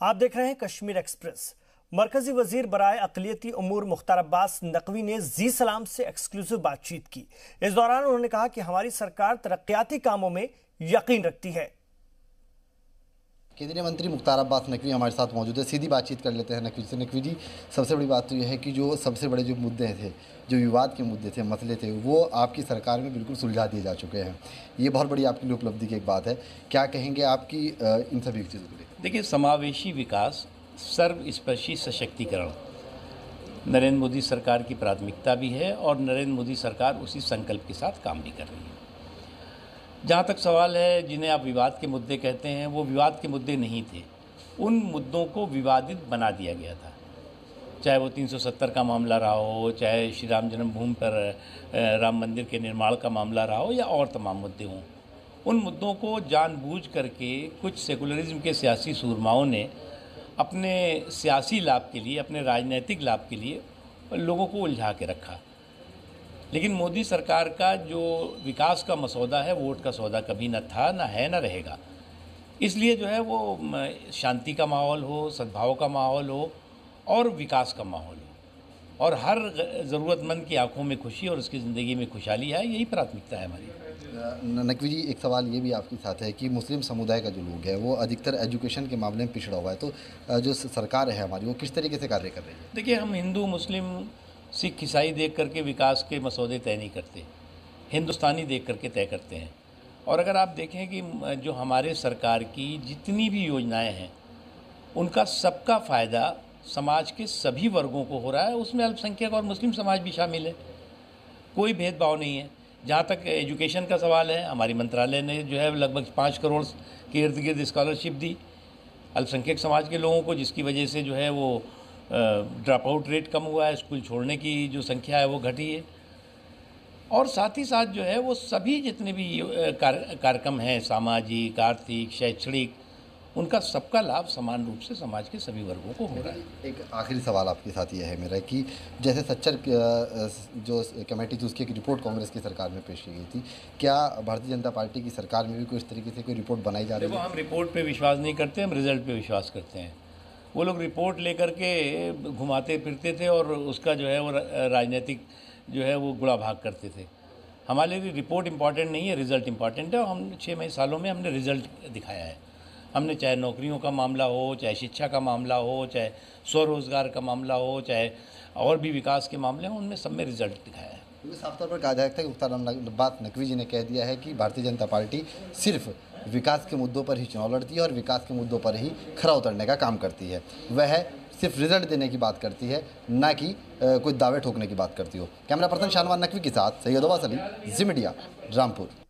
आप देख रहे हैं कश्मीर एक्सप्रेस। मरकजी वजीर बराए अक़लियती उमूर मुख्तार अब्बास नकवी ने जी सलाम से एक्सक्लूसिव बातचीत की। इस दौरान उन्होंने कहा कि हमारी सरकार तरक्याती कामों में यकीन रखती है। केंद्रीय मंत्री मुख्तार अब्बास नकवी हमारे साथ मौजूद है। सीधी बातचीत कर लेते हैं नकवी से। नकवी जी, सबसे बड़ी बात तो यह है कि जो सबसे बड़े जो मुद्दे थे, जो विवाद के मुद्दे थे, मसले थे, वो आपकी सरकार में बिल्कुल सुलझा दिए जा चुके हैं। ये बहुत बड़ी आपके लिए उपलब्धि की एक बात है। क्या कहेंगे आपकी इन सभी चीज़ों को लेकर? देखिए, समावेशी विकास, सर्वस्पर्शी सशक्तिकरण नरेंद्र मोदी सरकार की प्राथमिकता भी है और नरेंद्र मोदी सरकार उसी संकल्प के साथ काम भी कर रही है। जहाँ तक सवाल है जिन्हें आप विवाद के मुद्दे कहते हैं, वो विवाद के मुद्दे नहीं थे। उन मुद्दों को विवादित बना दिया गया था, चाहे वो 370 का मामला रहा हो, चाहे श्री राम जन्मभूमि पर राम मंदिर के निर्माण का मामला रहा हो, या और तमाम मुद्दे हों। उन मुद्दों को जानबूझ करके कुछ सेकुलरिज्म के सियासी सूरमाओं ने अपने सियासी लाभ के लिए, अपने राजनीतिक लाभ के लिए लोगों को उलझा के रखा। लेकिन मोदी सरकार का जो विकास का मसौदा है, वोट का सौदा कभी न था, न है, न रहेगा। इसलिए जो है वो शांति का माहौल हो, सद्भाव का माहौल हो और विकास का माहौल हो, और हर ज़रूरतमंद की आंखों में खुशी और उसकी ज़िंदगी में खुशहाली है, यही प्राथमिकता है हमारी। नकवी जी, एक सवाल ये भी आपके साथ है कि मुस्लिम समुदाय का जो लोग है वो अधिकतर एजुकेशन के मामले में पिछड़ा हुआ है, तो जो सरकार है हमारी, वो किस तरीके से कार्य कर रही है? देखिए, हम हिंदू, मुस्लिम, सिख, ईसाई देख करके विकास के मसौदे तय नहीं करते, हिंदुस्तानी देख करके तय करते हैं। और अगर आप देखें कि जो हमारे सरकार की जितनी भी योजनाएं हैं, उनका सबका फ़ायदा समाज के सभी वर्गों को हो रहा है। उसमें अल्पसंख्यक और मुस्लिम समाज भी शामिल है, कोई भेदभाव नहीं है। जहाँ तक एजुकेशन का सवाल है, हमारी मंत्रालय ने जो है लगभग 5 करोड़ के इर्द गिर्द स्कॉलरशिप दी अल्पसंख्यक समाज के लोगों को, जिसकी वजह से जो है वो ड्रॉप आउट रेट कम हुआ है, स्कूल छोड़ने की जो संख्या है वो घटी है। और साथ ही साथ जो है वो सभी जितने भी कार्यक्रम हैं, सामाजिक, आर्थिक, शैक्षणिक, उनका सबका लाभ समान रूप से समाज के सभी वर्गों को हो रहा है। एक आखिरी सवाल आपके साथ ये है मेरा कि जैसे सच्चर जो कमेटी थी, उसकी एक रिपोर्ट कांग्रेस की सरकार में पेश की गई थी, क्या भारतीय जनता पार्टी की सरकार में भी कोई इस तरीके से कोई रिपोर्ट बनाई जा रही है? हम रिपोर्ट पे विश्वास नहीं करते, हम रिजल्ट पे विश्वास करते हैं। वो लोग रिपोर्ट लेकर के घुमाते फिरते थे और उसका जो है वो राजनीतिक जो है वो गुड़ा भाग करते थे। हमारे लिए रिपोर्ट इम्पॉर्टेंट नहीं है, रिज़ल्ट इम्पॉर्टेंट है। और हम 6 सालों में हमने रिज़ल्ट दिखाया है। हमने चाहे नौकरियों का मामला हो, चाहे शिक्षा का मामला हो, चाहे स्वरोजगार का मामला हो, चाहे और भी विकास के मामले हों, उनमें सब में रिजल्ट दिखाया है। क्योंकि साफ तौर पर कहा जा सकता है कि मुख्तार अब्बास नकवी जी ने कह दिया है कि भारतीय जनता पार्टी सिर्फ विकास के मुद्दों पर ही चुनाव लड़ती है और विकास के मुद्दों पर ही खरा उतरने का काम करती है। वह सिर्फ रिजल्ट देने की बात करती है, ना कि कोई दावे ठोकने की बात करती हो। कैमरा पर्सन शाहनवाज नकवी के साथ सैयद अब्बास अली, जी मीडिया, रामपुर।